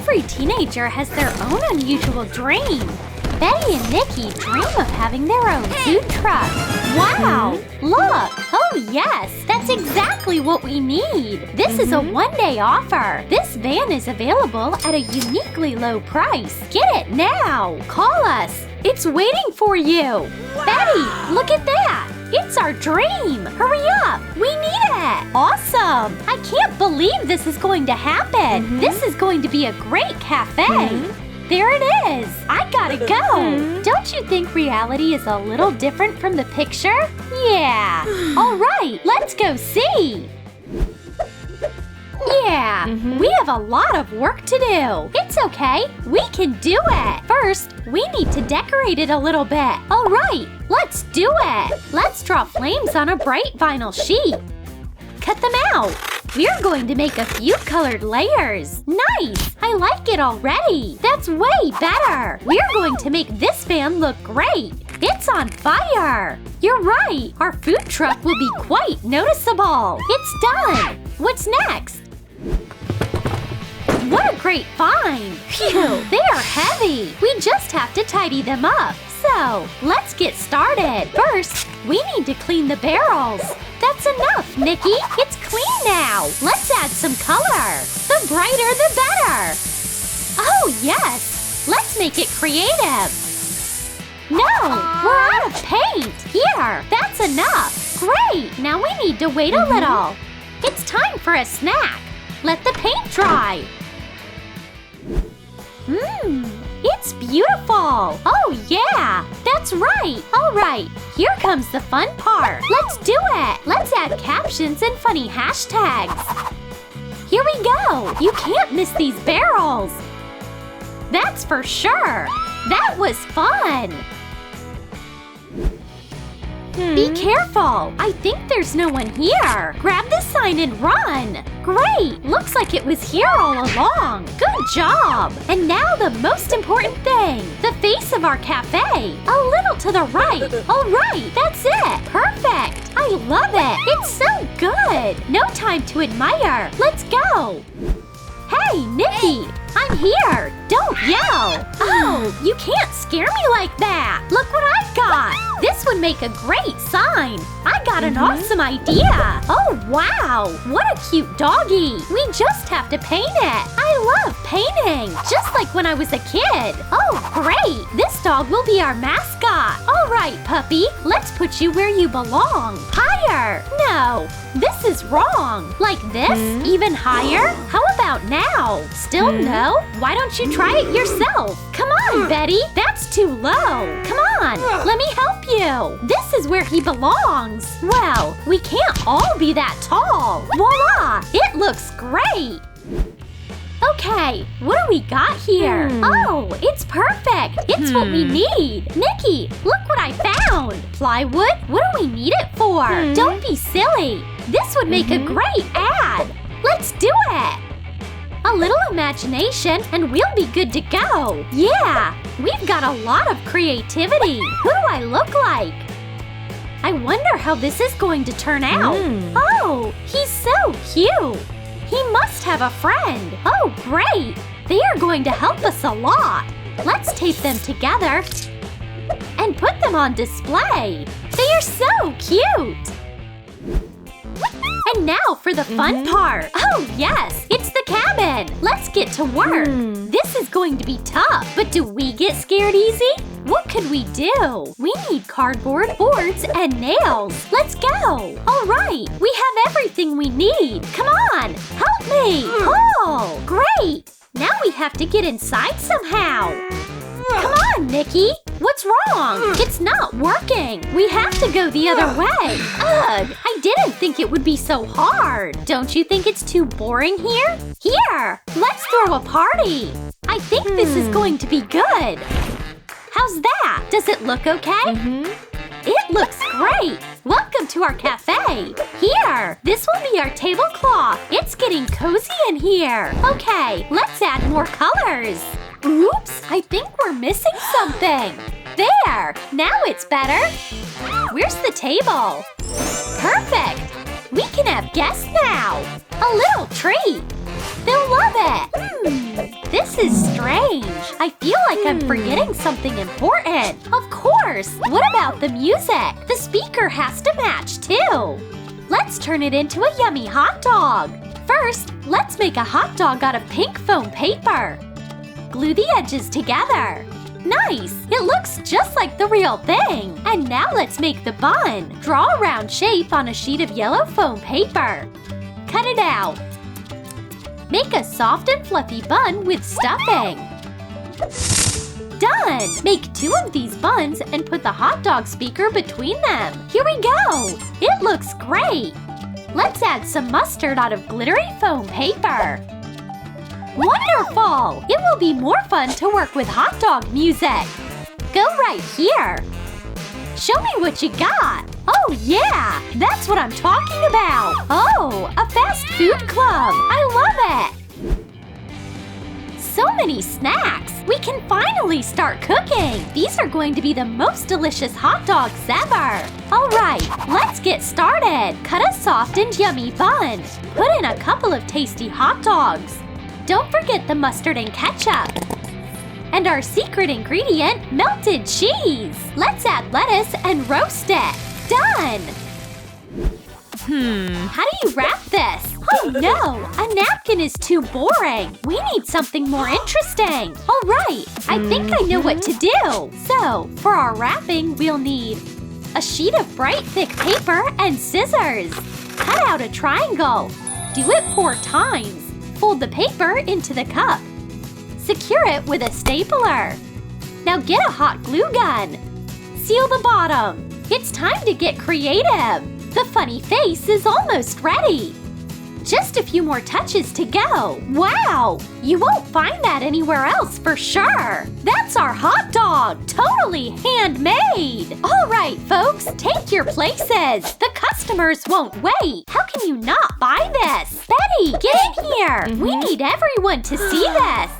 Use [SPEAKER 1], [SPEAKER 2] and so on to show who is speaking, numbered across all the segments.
[SPEAKER 1] Every teenager has their own unusual dream. Betty and Nikki dream of having their own food truck. Wow! Look! Oh yes! That's exactly what we need! This is a one-day offer. This van is available at a uniquely low price. Get it now! Call us! It's waiting for you! Betty, look at that! It's our dream! Hurry up! We need it! Awesome! I can't believe this is going to happen! This is going to be a great cafe! There it is! I gotta go! Don't you think reality is a little different from the picture? Yeah! Alright, let's go see! Yeah! We have a lot of work to do! It's okay! We can do it! First, we need to decorate it a little bit. Alright, let's do it! Let's draw flames on a bright vinyl sheet. Cut them out! We're going to make a few colored layers. Nice! I like it already. That's way better. We're going to make this van look great. It's on fire. You're right. Our food truck will be quite noticeable. It's done. What's next? What a great find. Phew, they are heavy. We just have to tidy them up. So, let's get started. First, we need to clean the barrels. That's enough, Nikki. It's clean now. Let's add some color. The brighter, the better. Oh, yes. Let's make it creative. No, we're out of paint. Here, that's enough. Great. Now we need to wait a little. It's time for a snack. Let the paint dry. It's beautiful! Oh yeah! That's right! Alright, here comes the fun part! Let's do it! Let's add captions and funny hashtags! Here we go! You can't miss these barrels! That's for sure! That was fun! Be careful! I think there's no one here! Grab the sign and run! Great! Looks like it was here all along! Good job! And now the most important thing! The face of our cafe! A little to the right! Alright, that's it! Perfect! I love it! It's so good! No time to admire! Let's go! Hey, Nikki! I'm here! Don't yell! Oh, you can't scare me like that! Look what I've got! This would make a great sign! I got an awesome idea! Oh, wow! What a cute doggy! We just have to paint it! I love painting! Just like when I was a kid! Oh, great! This dog will be our mascot! Alright, puppy, let's put you where you belong! Higher! No! This is wrong! Like this? Even higher? How about now? Still no? Why don't you try it yourself? Come on, Betty! That's too low! Come on! Let me help you! This is where he belongs! Well, we can't all be that tall! Voila! It looks great! Okay, what do we got here? Oh, it's perfect! It's what we need! Nikki, look what I found! Plywood? What do we need it for? Don't be silly! This would make a great ad! Let's do it! A little imagination and we'll be good to go! Yeah! We've got a lot of creativity! Who do I look like? I wonder how this is going to turn out! Oh, he's so cute! He must have a friend! Oh, great! They are going to help us a lot! Let's tape them together and put them on display! They are so cute! And now for the fun part! Oh, yes! It's the cabin! Let's get to work! This is going to be tough, but do we get scared easy? What could we do? We need cardboard, boards, and nails! Let's go! Alright, we have everything we need! Come on! Help me! Oh, great! Now we have to get inside somehow! Come on, Nikki! What's wrong? It's not working! We have to go the other way! Ugh! I didn't think it would be so hard! Don't you think it's too boring here? Here! Let's throw a party! I think this is going to be good! How's that? Does it look okay? It looks great! Welcome to our cafe! Here! This will be our tablecloth! It's getting cozy in here! Okay, let's add more colors! Oops! I think we're missing something! There! Now it's better! Where's the table? Perfect! We can have guests now! A little treat! They'll love it! This is strange. I feel like I'm forgetting something important. Of course! What about the music? The speaker has to match too. Let's turn it into a yummy hot dog. First, let's make a hot dog out of pink foam paper. Glue the edges together. Nice! It looks just like the real thing. And now let's make the bun. Draw a round shape on a sheet of yellow foam paper. Cut it out. Make a soft and fluffy bun with stuffing. Done! Make 2 of these buns and put the hot dog speaker between them. Here we go! It looks great! Let's add some mustard out of glittery foam paper. Wonderful! It will be more fun to work with hot dog music. Go right here. Show me what you got. Oh yeah, that's what I'm talking about. Oh, a fast food club. I love it. So many snacks. We can finally start cooking. These are going to be the most delicious hot dogs ever. All right, let's get started. Cut a soft and yummy bun. Put in a couple of tasty hot dogs. Don't forget the mustard and ketchup. And our secret ingredient, melted cheese. Let's add lettuce and roast it. Done! How do you wrap this? Oh no, a napkin is too boring. We need something more interesting. All right, I think I know what to do. So, for our wrapping, we'll need a sheet of bright thick paper and scissors. Cut out a triangle. Do it 4 times. Fold the paper into the cup. Secure it with a stapler. Now get a hot glue gun. Seal the bottom. It's time to get creative. The funny face is almost ready. Just a few more touches to go. Wow! You won't find that anywhere else for sure. That's our hot dog. Totally handmade. All right, folks, take your places. The customers won't wait. How can you not buy this? Betty, get in here. We need everyone to see this.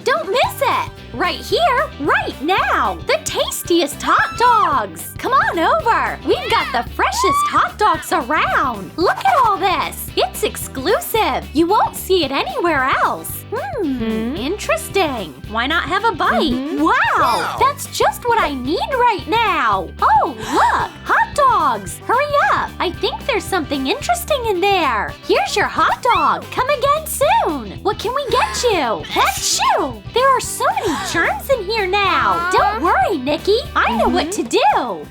[SPEAKER 1] Don't miss it! Right here, right now! The tastiest hot dogs! Come on over! We've got the freshest hot dogs around! Look at all this! It's exclusive! You won't see it anywhere else! Interesting. Why not have a bite? Wow! That's just what I need right now! Oh, look! Hot dogs! Hurry up! I think there's something interesting in there! Here's your hot dog! Come again soon! What can we get you? Achoo! There are so many germs in here now! Don't worry, Nikki! I know what to do!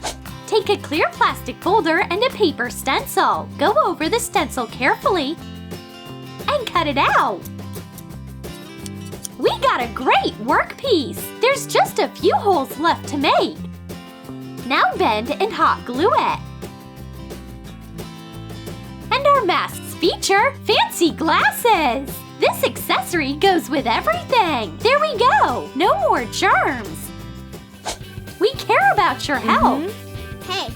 [SPEAKER 1] Take a clear plastic folder and a paper stencil. Go over the stencil carefully and cut it out. We got a great workpiece! There's just a few holes left to make. Now bend and hot glue it. And our masks feature fancy glasses! This accessory goes with everything! There we go! No more germs! We care about your health!
[SPEAKER 2] Hey.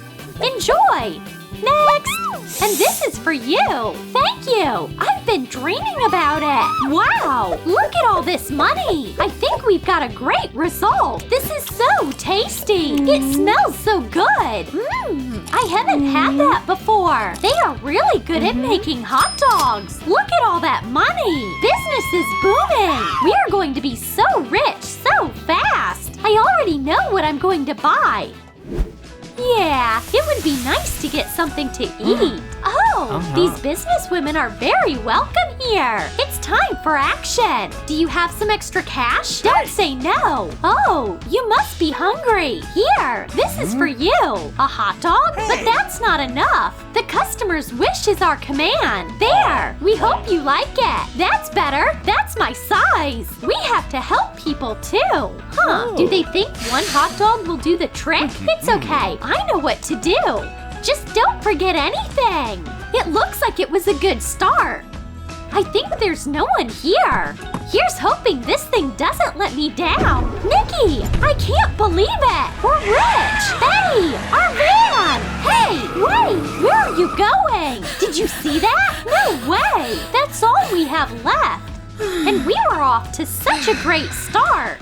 [SPEAKER 1] Enjoy! Next! And this is for you! Thank you! I've been dreaming about it! Wow! Look at all this money! I think we've got a great result! This is so tasty! It smells so good! I haven't had that before! They are really good at making hot dogs! Look at all that money! Business is booming! We are going to be so rich so fast! I already know what I'm going to buy! Yeah, it would be nice to get something to eat. Oh, these businesswomen are very welcome here. It's time for action. Do you have some extra cash? Don't say no. Oh, you must be hungry. Here, this is for you. A hot dog? But that's not enough. The customer's wish is our command. There, we hope you like it. That's better. That's my size. We have to help people too. Do they think one hot dog will do the trick? It's okay. I know what to do. Just don't forget anything. It looks like it was a good start. I think there's no one here. Here's hoping this thing doesn't let me down. Nikki, I can't believe it. We're rich. Betty, our van. Hey, wait, where are you going? Did you see that? No way. That's all we have left. And we were off to such a great start.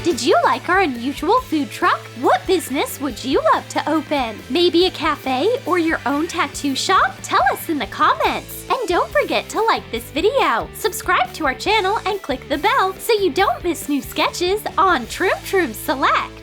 [SPEAKER 1] Did you like our unusual food truck? What business would you love to open? Maybe a cafe or your own tattoo shop? Tell us in the comments. And don't forget to like this video, subscribe to our channel, and click the bell so you don't miss new sketches on Troom Select.